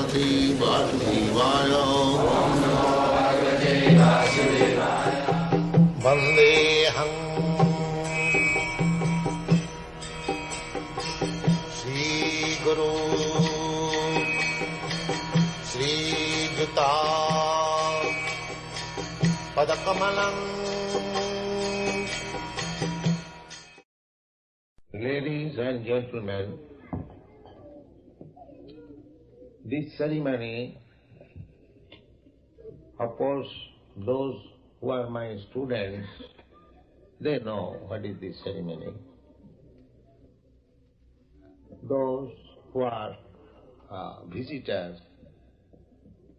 Bhagavate Vasudevaya. Vandeham Shri Guru Shri Juta Padakamalam. Ladies and gentlemen, this ceremony, of course, those who are my students, they know what is this ceremony. Those who are visitors,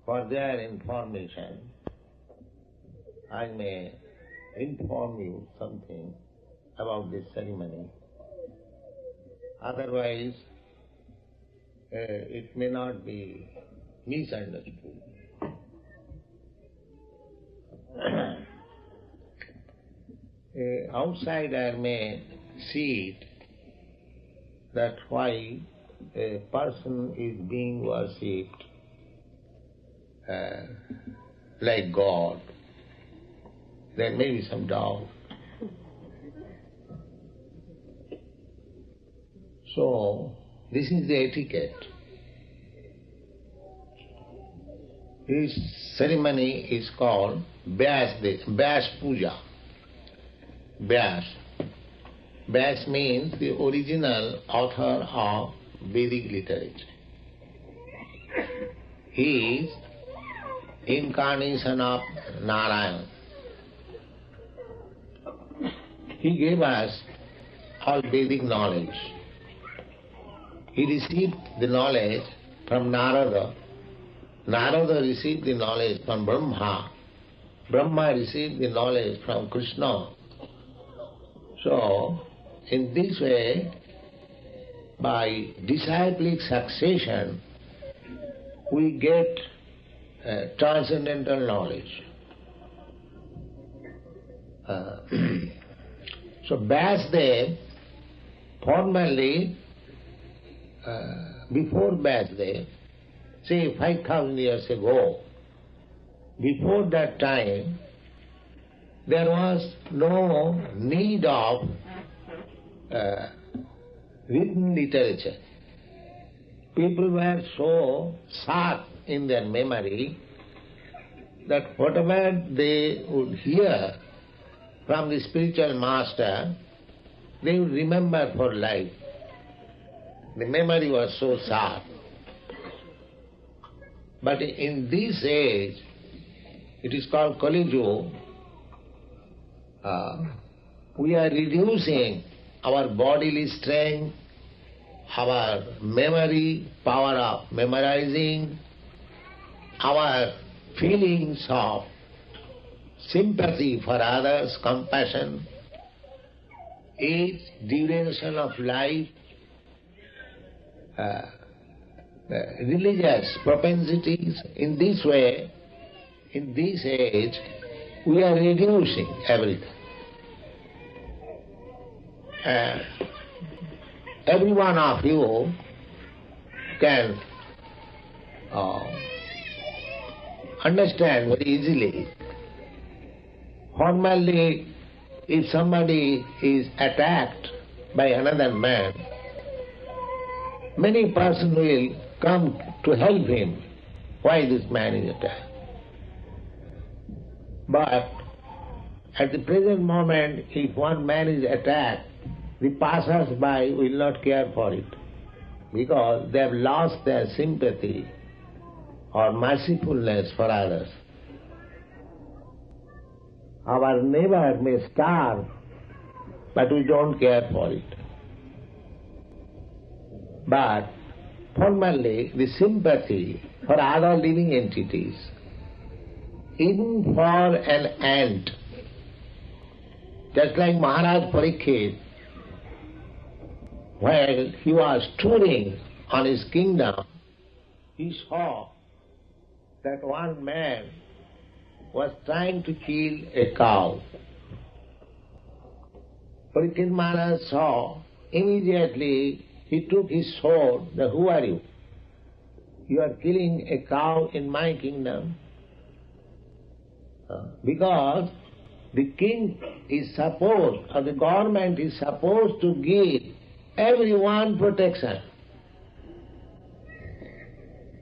for their information, I may inform you something about this ceremony. Otherwise, it may not be misunderstood. An outsider may see it that why a person is being worshipped like God. There may be some doubt. So, this is the etiquette. This ceremony is called Vyas Puja. Vyas. Vyas means the original author of Vedic literature. He is incarnation of Narayan. He gave us all Vedic knowledge. He received the knowledge from Narada. Narada received the knowledge from Brahma. Brahma received the knowledge from Krishna. So, in this way, by disciplic succession, we get transcendental knowledge. So, Vyasdev, formerly, before Vyasdev, say 5,000 years ago, before that time, there was no need of written literature. People were so sharp in their memory that whatever they would hear from the spiritual master, they would remember for life. The memory was so sharp. But in this age, it is called Kali Yuga, we are reducing our bodily strength, our memory, power of memorizing, our feelings of sympathy for others, compassion, age, duration of life, religious propensities. In this way, in this age, we are reducing everything. Every one of you can understand very easily. Formerly, if somebody is attacked by another man, many persons will come to help him. Why this man is attacked? But at the present moment, if one man is attacked, the passers-by will not care for it, because they have lost their sympathy or mercifulness for others. Our neighbor may starve, but we don't care for it. But formerly, the sympathy for other living entities, even for an ant, just like Maharaj Parikshit, while he was touring on his kingdom, he saw that one man was trying to kill a cow. Parikshit Maharaj saw, immediately he took his sword, who are you? you are killing a cow in my kingdom? Because the king is supposed, or the government is supposed to give everyone protection.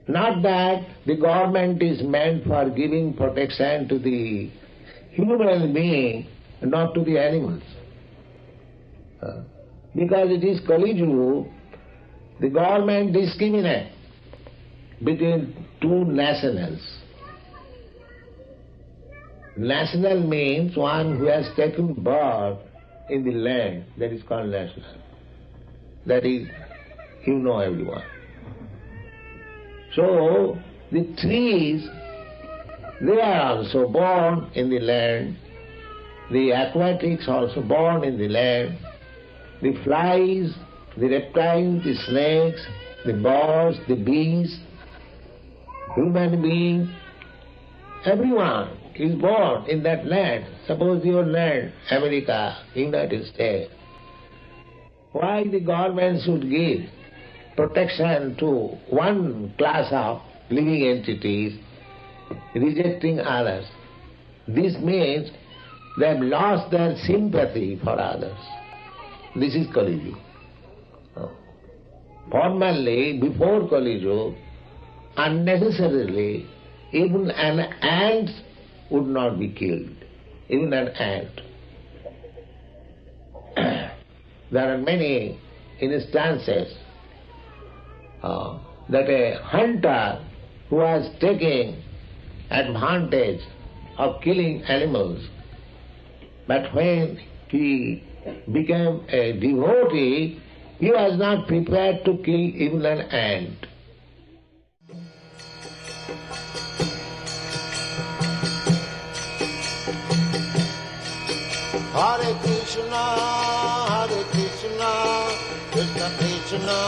Not that the government is meant for giving protection to the human being, not to the animals. Because it is Kali Yuga, the government discriminates between two nationals. National means one who has taken birth in the land, that is called national. That is, you know everyone. So, the trees, they are also born in the land, the aquatics also born in the land, the flies, the reptiles, the snakes, the birds, the bees, human beings, everyone is born in that land. Suppose your land, America, United States. Why the government should give protection to one class of living entities, rejecting others? This means they have lost their sympathy for others. This is Kali Yuga. Formerly, before Kali Yuga, unnecessarily, even an ant would not be killed. Even an ant. There are many instances that a hunter who was taking advantage of killing animals, but when he became a devotee, he was not prepared to kill even an ant. Hare Krishna, Krishna Krishna,